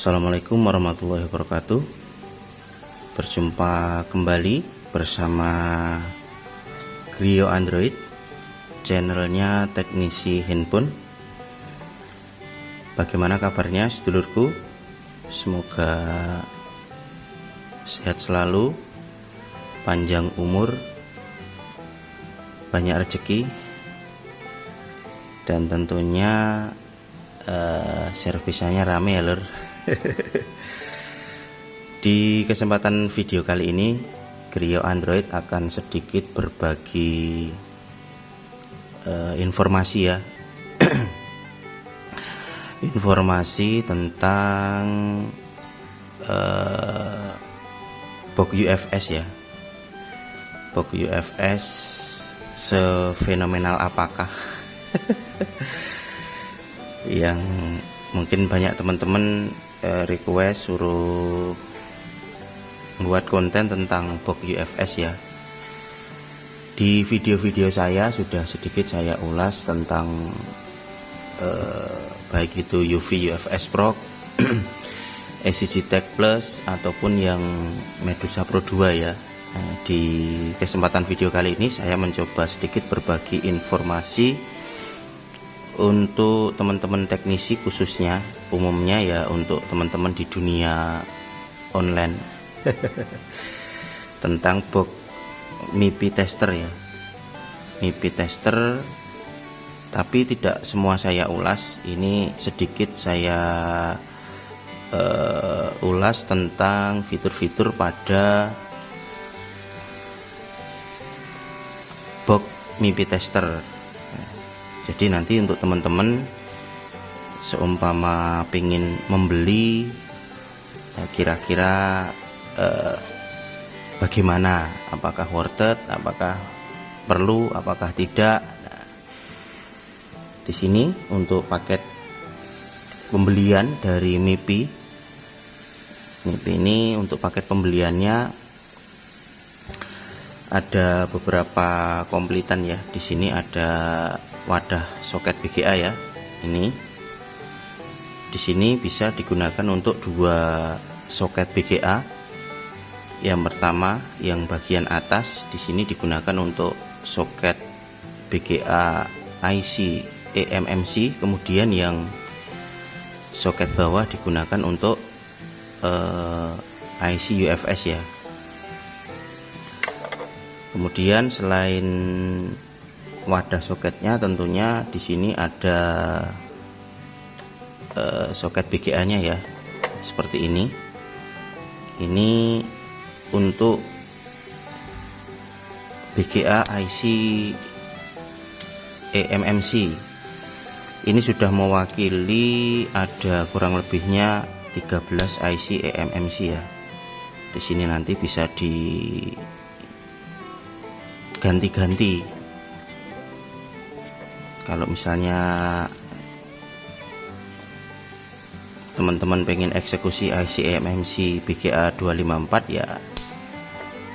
Assalamualaikum warahmatullahi wabarakatuh. Berjumpa kembali bersama Griyo Android, channelnya teknisi handphone. Bagaimana kabarnya sedulurku? Semoga sehat selalu, panjang umur, banyak rezeki, dan tentunya servisnya rame ya lur. Di kesempatan video kali ini Griyo Android akan sedikit berbagi informasi ya. Informasi tentang box UFS ya. Box UFS sefenomenal apakah? Yang mungkin banyak teman-teman request suruh buat konten tentang box UFS ya. Di video-video saya sudah sedikit saya ulas tentang baik itu UV UFS Pro, ACG Tech Plus ataupun yang Medusa Pro 2 ya. Di kesempatan video kali ini saya mencoba sedikit berbagi informasi untuk teman-teman teknisi, khususnya umumnya ya untuk teman-teman di dunia online tentang box MIPI tester ya. MIPI tester, tapi tidak semua saya ulas. Ini sedikit saya ulas tentang fitur-fitur pada box MIPI tester. Jadi nanti untuk teman-teman seumpama pingin membeli, kira-kira bagaimana, apakah worth it, apakah perlu, apakah tidak. Nah, di sini untuk paket pembelian dari MIPI ini, untuk paket pembeliannya ada beberapa komplitan ya. Di sini ada wadah soket BGA ya. Ini di sini bisa digunakan untuk dua soket BGA. Yang pertama, yang bagian atas di sini digunakan untuk soket BGA IC eMMC, kemudian yang soket bawah digunakan untuk IC UFS ya. Kemudian selain wadah soketnya, tentunya di sini ada soket BGA-nya ya, seperti ini. Ini untuk BGA IC eMMC. Ini sudah mewakili ada kurang lebihnya 13 IC eMMC ya. Di sini nanti bisa diganti-ganti. Kalau misalnya teman-teman pengen eksekusi IC eMMC BGA 254 ya,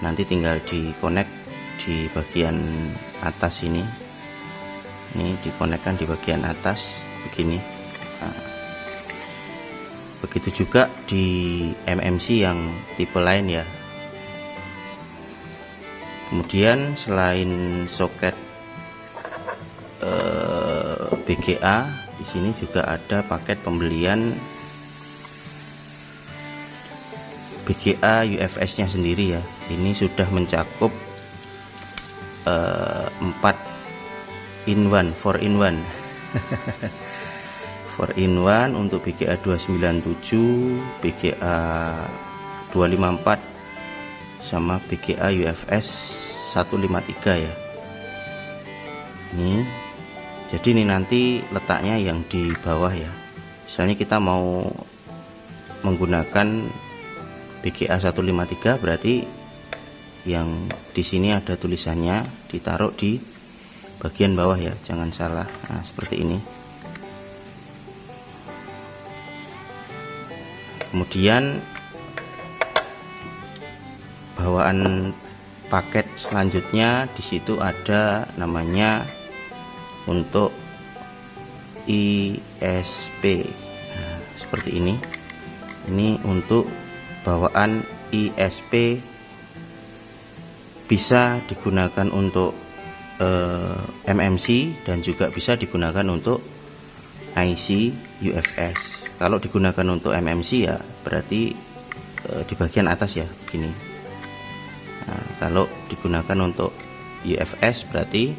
nanti tinggal di connect di bagian atas ini. Ini dikonekkan di bagian atas begini. Nah, begitu juga di MMC yang tipe lain ya. Kemudian selain soket BGA, di sini juga ada paket pembelian BGA UFS-nya sendiri ya. Ini sudah mencakup 4 in 1, 4 in 1. 4 in 1 untuk BGA 297, BGA 254 sama BGA UFS 153 ya. Ini jadi ini nanti letaknya yang di bawah ya. Misalnya kita mau menggunakan BGA 153, berarti yang di sini ada tulisannya ditaruh di bagian bawah ya, jangan salah. Nah, seperti ini. Kemudian bawaan paket selanjutnya di situ ada namanya untuk ISP. Nah, seperti ini. Ini untuk bawaan ISP, bisa digunakan untuk MMC dan juga bisa digunakan untuk IC UFS. Kalau digunakan untuk MMC ya berarti di bagian atas ya begini. Nah, kalau digunakan untuk UFS berarti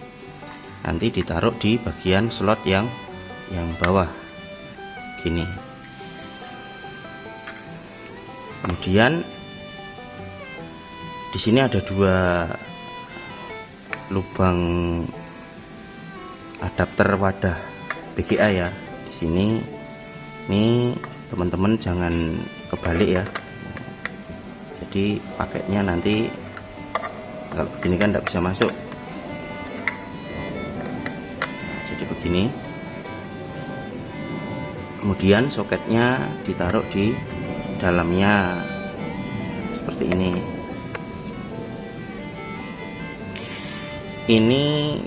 nanti ditaruh di bagian slot yang bawah gini. Kemudian di sini ada 2 lubang adapter wadah BGA ya. Di sini nih teman-teman jangan kebalik ya. Jadi paketnya nanti kalau begini kan tidak bisa masuk. Nah, jadi begini. Kemudian soketnya ditaruh di dalamnya seperti ini. Ini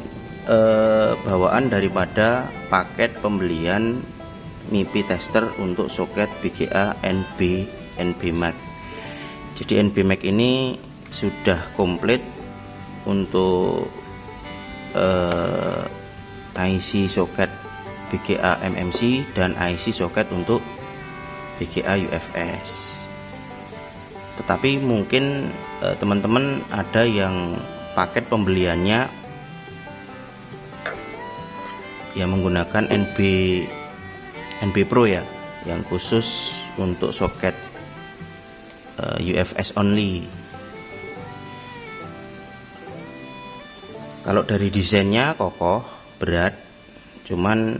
bawaan daripada paket pembelian MIPI tester untuk soket BGA NBMax. Jadi NBMax ini sudah komplit untuk IC soket BGA MMC dan IC soket untuk BGA UFS. Tetapi mungkin teman-teman ada yang paket pembeliannya yang menggunakan NB Pro ya, yang khusus untuk soket UFS only. Kalau dari desainnya kokoh, berat, cuman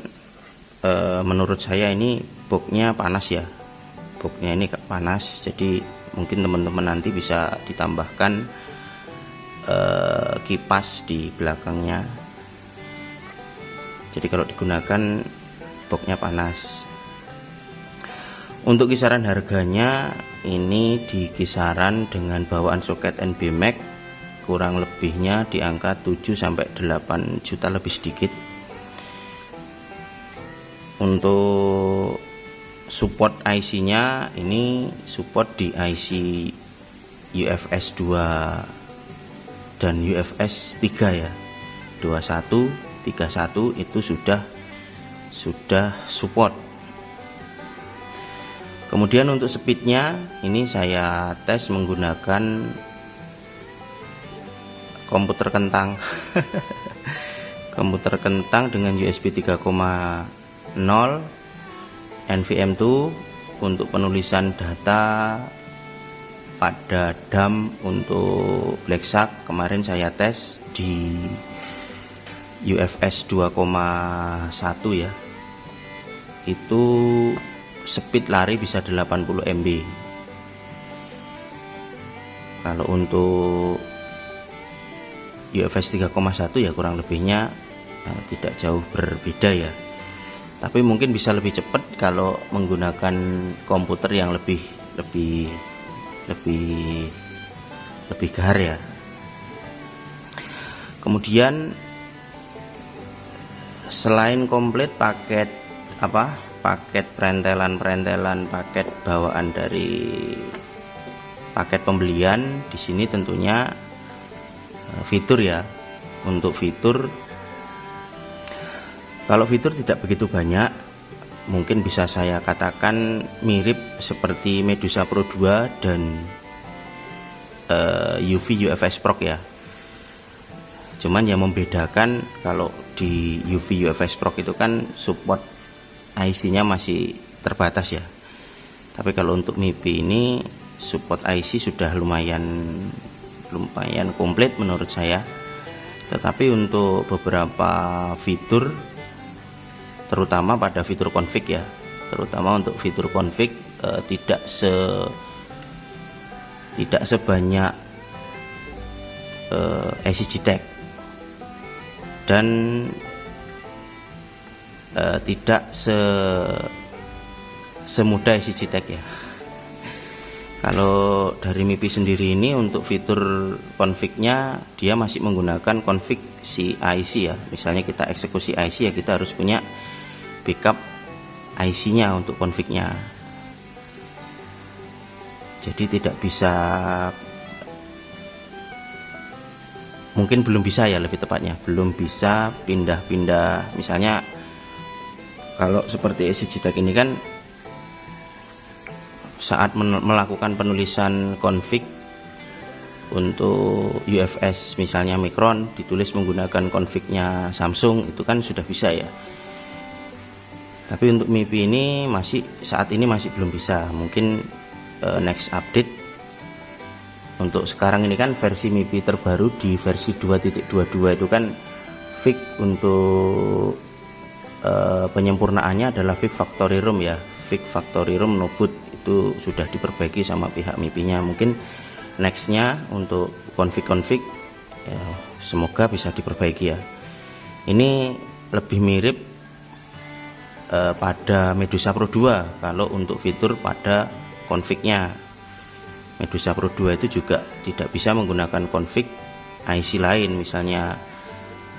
menurut saya ini boxnya panas ya, boxnya ini panas, jadi mungkin teman-teman nanti bisa ditambahkan kipas di belakangnya. Jadi kalau digunakan boxnya panas. Untuk kisaran harganya ini di kisaran dengan bawaan soket NBMax kurang lebihnya di angka 7-8 juta lebih sedikit. Untuk support IC nya ini support di IC UFS 2 dan UFS 3 ya, 21, 31 itu sudah support. Kemudian untuk speednya ini saya tes menggunakan komputer kentang komputer kentang dengan USB 3.0 NVM2 untuk penulisan data pada DAM untuk Black Shark. Kemarin saya tes di UFS 2.1 ya, itu speed lari bisa 80 MB. Kalau untuk UFS 3.1 ya kurang lebihnya tidak jauh berbeda ya, tapi mungkin bisa lebih cepat kalau menggunakan komputer yang lebih gahar ya. Kemudian selain komplit paket perentelan paket bawaan dari paket pembelian, di sini tentunya fitur ya. Untuk fitur, kalau fitur tidak begitu banyak, mungkin bisa saya katakan mirip seperti Medusa Pro 2 dan UV UFS Pro ya. Cuman yang membedakan kalau di UV UFS Pro itu kan support IC nya masih terbatas ya, tapi kalau untuk MIPI ini support IC sudah lumayan komplit menurut saya. Tetapi untuk beberapa fitur, terutama pada fitur config ya, terutama untuk fitur config tidak sebanyak EasyGTech dan tidak semudah EasyGTech ya. Kalau dari MIPI sendiri ini untuk fitur config-nya dia masih menggunakan config si IC ya. Misalnya kita eksekusi IC ya, kita harus punya backup IC-nya untuk config-nya. jadi tidak bisa, mungkin belum bisa ya, lebih tepatnya belum bisa pindah-pindah. Misalnya kalau seperti EasyJet ini kan saat melakukan penulisan config untuk UFS misalnya Micron, ditulis menggunakan config-nya Samsung, itu kan sudah bisa ya. Tapi untuk MIPI ini saat ini masih belum bisa. Mungkin next update. Untuk sekarang ini kan versi MIPI terbaru di versi 2.22 itu kan fix untuk penyempurnaannya adalah fix factory ROM ya, fix factory ROM no boot, itu sudah diperbaiki sama pihak MIPI-nya. Mungkin nextnya untuk config ya, semoga bisa diperbaiki ya. Ini lebih mirip pada Medusa Pro 2 kalau untuk fitur pada config-nya. Medusa Pro 2 itu juga tidak bisa menggunakan config IC lain, misalnya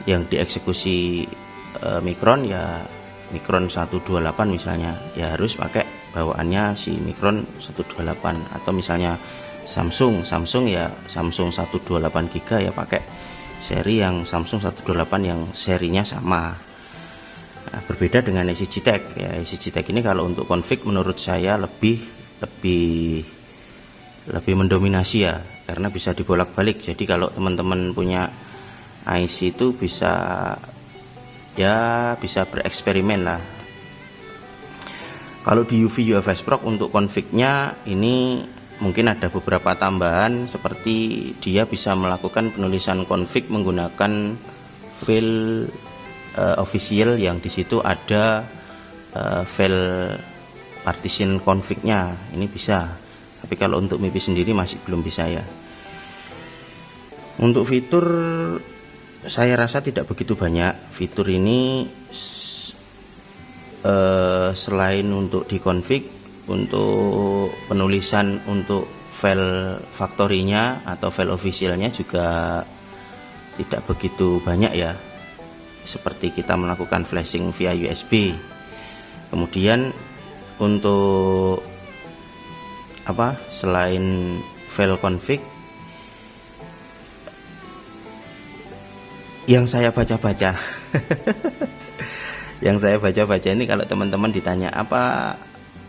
yang dieksekusi Micron ya Micron 128 misalnya, ya harus pakai bawaannya si Micron 128. Atau misalnya Samsung ya Samsung 128 GB ya pakai seri yang Samsung 128 yang serinya sama. Nah, berbeda dengan EasyJet ya. EasyJet ini kalau untuk config menurut saya lebih mendominasi ya, karena bisa dibolak-balik. Jadi kalau teman-teman punya IC itu bisa bereksperimen lah. Kalau di UV UFS Pro untuk config-nya ini mungkin ada beberapa tambahan, seperti dia bisa melakukan penulisan config menggunakan file official yang di situ ada file partition config-nya, ini bisa. Tapi kalau untuk MIPI sendiri masih belum bisa ya. Untuk fitur saya rasa tidak begitu banyak. Fitur ini selain untuk dikonfig, untuk penulisan untuk file factory-nya atau file officialnya juga tidak begitu banyak ya, seperti kita melakukan flashing via USB. Kemudian untuk selain file config, yang saya baca-baca ini, kalau teman-teman ditanya apa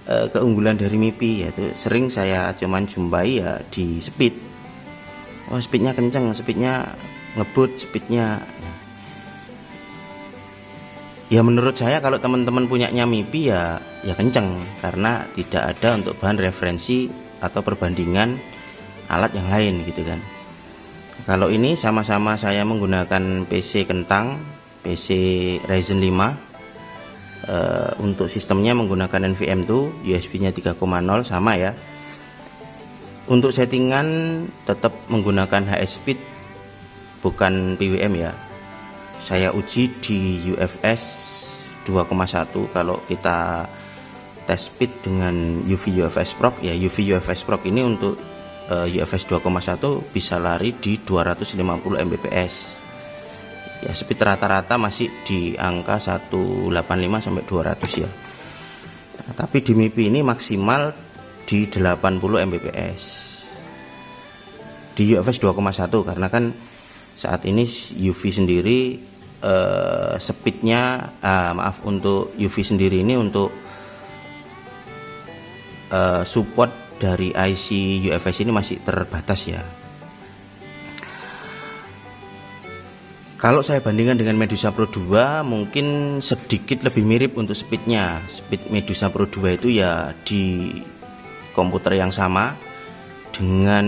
keunggulan dari MIPI, yaitu sering saya cuman jumpai ya di speed. Oh, speednya kenceng, speednya ngebut, speednya ya menurut saya kalau teman-teman punyanya MIPI ya kenceng, karena tidak ada untuk bahan referensi atau perbandingan alat yang lain gitu kan. Kalau ini sama-sama saya menggunakan PC kentang, PC Ryzen 5, untuk sistemnya menggunakan NVMe2, USB-nya 3.0 sama ya. Untuk settingan tetap menggunakan HS Speed bukan PWM ya. Saya uji di UFS 2.1. Kalau kita tes speed dengan UV UFS Pro ya, UV UFS Pro ini untuk UFS 2.1 bisa lari di 250 Mbps ya. Speed rata-rata masih di angka 185 sampai 200 ya. Nah, tapi di MIPI ini maksimal di 80 Mbps di UFS 2.1, karena kan saat ini UV sendiri speednya untuk UV sendiri ini untuk support dari IC UFS ini masih terbatas ya. Kalau saya bandingkan dengan Medusa Pro 2 mungkin sedikit lebih mirip untuk speednya. Speed Medusa Pro 2 itu ya di komputer yang sama dengan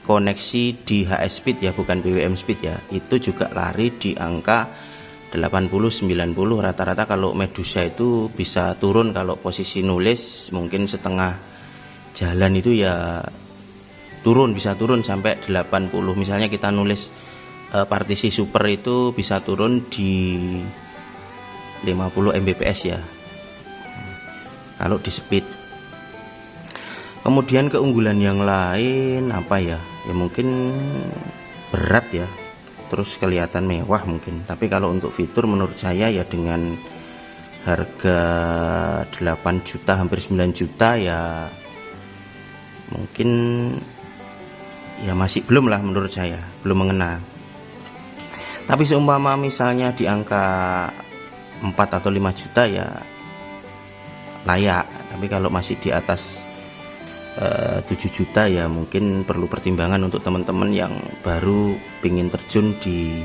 koneksi di HS Speed ya, bukan PWM Speed ya, itu juga lari di angka 80-90 rata-rata. Kalau Medusa itu bisa turun, kalau posisi nulis mungkin setengah jalan itu ya bisa turun sampai 80. Misalnya kita nulis partisi super itu bisa turun di 50 Mbps ya kalau di speed. Kemudian keunggulan yang lain apa ya, mungkin berat ya, terus kelihatan mewah mungkin. Tapi kalau untuk fitur menurut saya ya dengan harga 8 juta hampir 9 juta ya mungkin ya masih belum lah, menurut saya belum mengena. Tapi seumpama misalnya di angka 4 atau 5 juta ya layak. Tapi kalau masih di atas 7 juta ya mungkin perlu pertimbangan untuk teman-teman yang baru ingin terjun di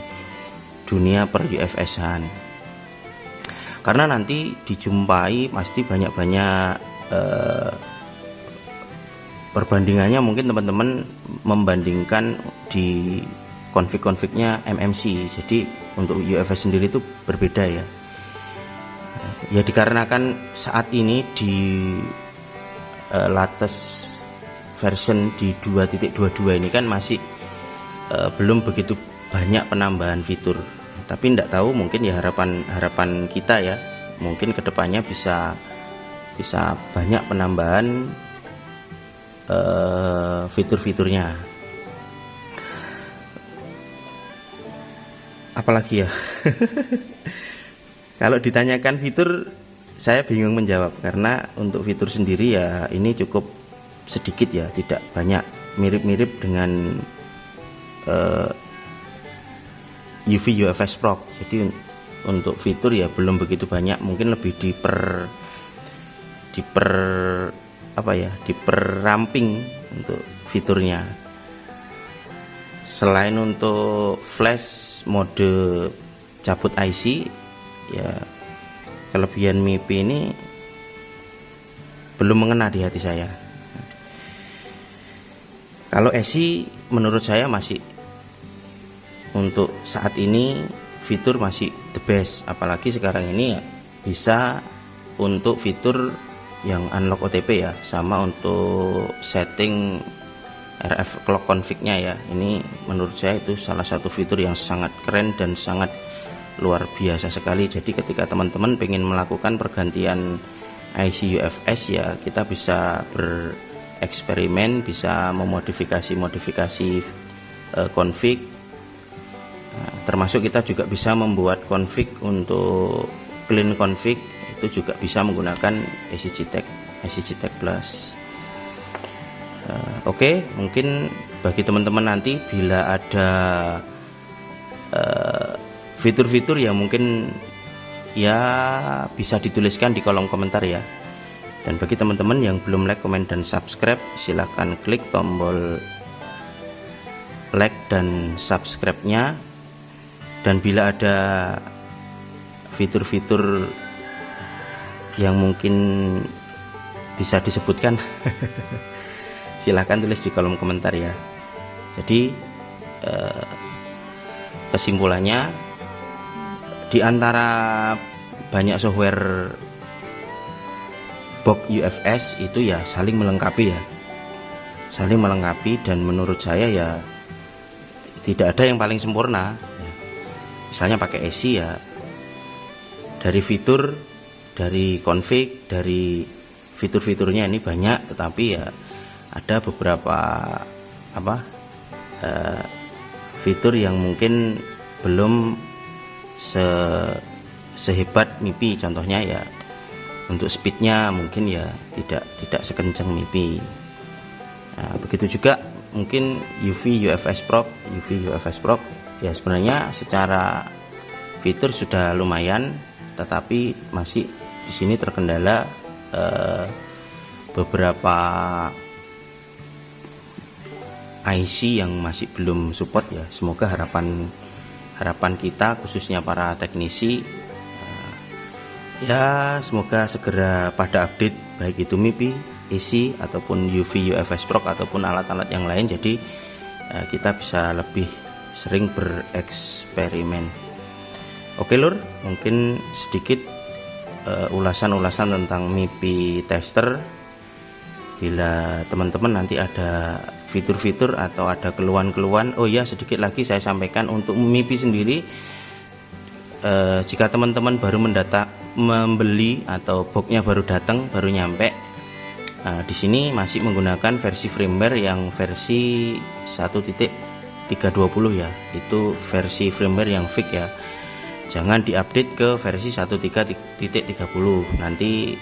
dunia per UFS-an. Karena nanti dijumpai pasti banyak-banyak perbandingannya. Mungkin teman-teman membandingkan di konfig-konfignya MMC. Jadi untuk UFS sendiri itu berbeda ya. Ya dikarenakan saat ini di latest version di 2.22 ini kan masih belum begitu banyak penambahan fitur. Tapi tidak tahu, mungkin ya harapan kita ya, mungkin kedepannya bisa banyak penambahan fitur-fiturnya. Apalagi ya kalau ditanyakan fitur saya bingung menjawab, karena untuk fitur sendiri ya ini cukup sedikit ya, tidak banyak, mirip-mirip dengan UV UFS Pro. Jadi untuk fitur ya belum begitu banyak, mungkin lebih diperamping untuk fiturnya. Selain untuk flash mode cabut IC ya, kelebihan MIPI ini belum mengena di hati saya. Kalau ESI menurut saya masih, untuk saat ini fitur masih the best. Apalagi sekarang ini ya bisa untuk fitur yang unlock OTP ya, sama untuk setting RF clock config-nya ya. Ini menurut saya itu salah satu fitur yang sangat keren dan sangat luar biasa sekali. Jadi ketika teman-teman pengen melakukan pergantian IC UFS ya, kita bisa bereksperimen, bisa memodifikasi config. Nah, termasuk kita juga bisa membuat config untuk clean config, itu juga bisa menggunakan EasyGTech Plus. Oke, mungkin bagi teman-teman nanti bila ada fitur-fitur yang mungkin ya bisa dituliskan di kolom komentar ya. Dan bagi teman-teman yang belum like, comment, dan subscribe, silahkan klik tombol like dan subscribe-nya. Dan bila ada fitur-fitur yang mungkin bisa disebutkan silahkan tulis di kolom komentar ya. Jadi kesimpulannya, di antara banyak software box UFS itu ya saling melengkapi ya, dan menurut saya ya tidak ada yang paling sempurna. Misalnya pakai ESI ya, dari fitur, dari config, dari fitur-fiturnya ini banyak, tetapi ya ada beberapa fitur yang mungkin belum sehebat MIPI. Contohnya ya untuk speednya mungkin ya tidak sekencang MIPI. Nah, begitu juga mungkin UV UFS Pro ya, sebenarnya secara fitur sudah lumayan, tetapi masih di sini terkendala beberapa IC yang masih belum support ya. Semoga harapan kita, khususnya para teknisi, ya semoga segera pada update, baik itu MIPI, ESI ataupun UV UFS Pro ataupun alat-alat yang lain. Jadi kita bisa lebih sering bereksperimen. Oke lur, mungkin sedikit ulasan-ulasan tentang MIPI tester. Bila teman-teman nanti ada fitur-fitur atau ada keluhan-keluhan, oh ya sedikit lagi saya sampaikan untuk MIPI sendiri, jika teman-teman baru membeli atau boxnya baru datang, baru nyampe, di sini masih menggunakan versi firmware yang versi 1.320 ya, itu versi firmware yang fix ya. Jangan diupdate ke versi 1.3.30, nanti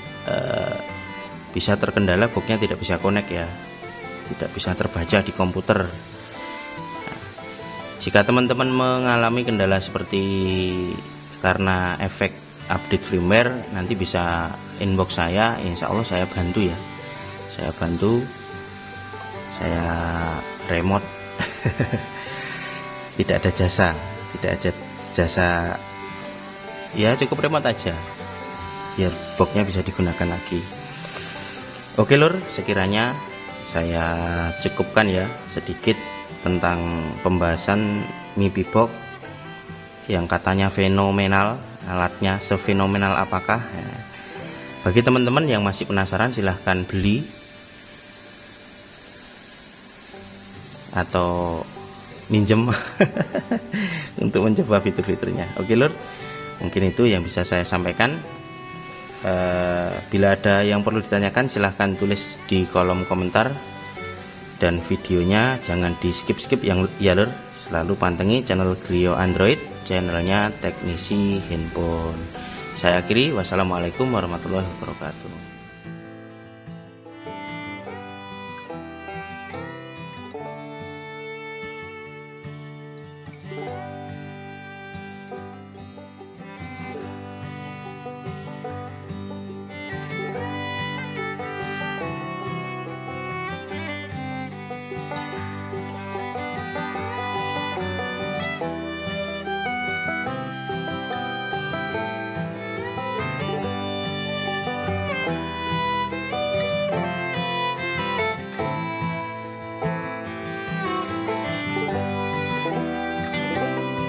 bisa terkendala boxnya tidak bisa connect ya. tidak bisa terbaca di komputer. Jika teman-teman mengalami kendala seperti karena efek update firmware, nanti bisa inbox saya, insya Allah saya bantu ya. Saya bantu, saya remote. Tidak ada jasa, ya cukup remote aja biar boxnya bisa digunakan lagi. Oke lur, sekiranya saya cukupkan ya sedikit tentang pembahasan MIPI box yang katanya fenomenal. Alatnya sefenomenal apakah? Bagi teman-teman yang masih penasaran, silahkan beli atau minjem untuk mencoba fitur-fiturnya. Oke lur, mungkin itu yang bisa saya sampaikan. Bila ada yang perlu ditanyakan, silahkan tulis di kolom komentar. Dan videonya jangan di skip-skip ya lur. Selalu pantengi channel Griyo Android, channelnya teknisi handphone. Saya akhiri, wassalamualaikum warahmatullahi wabarakatuh.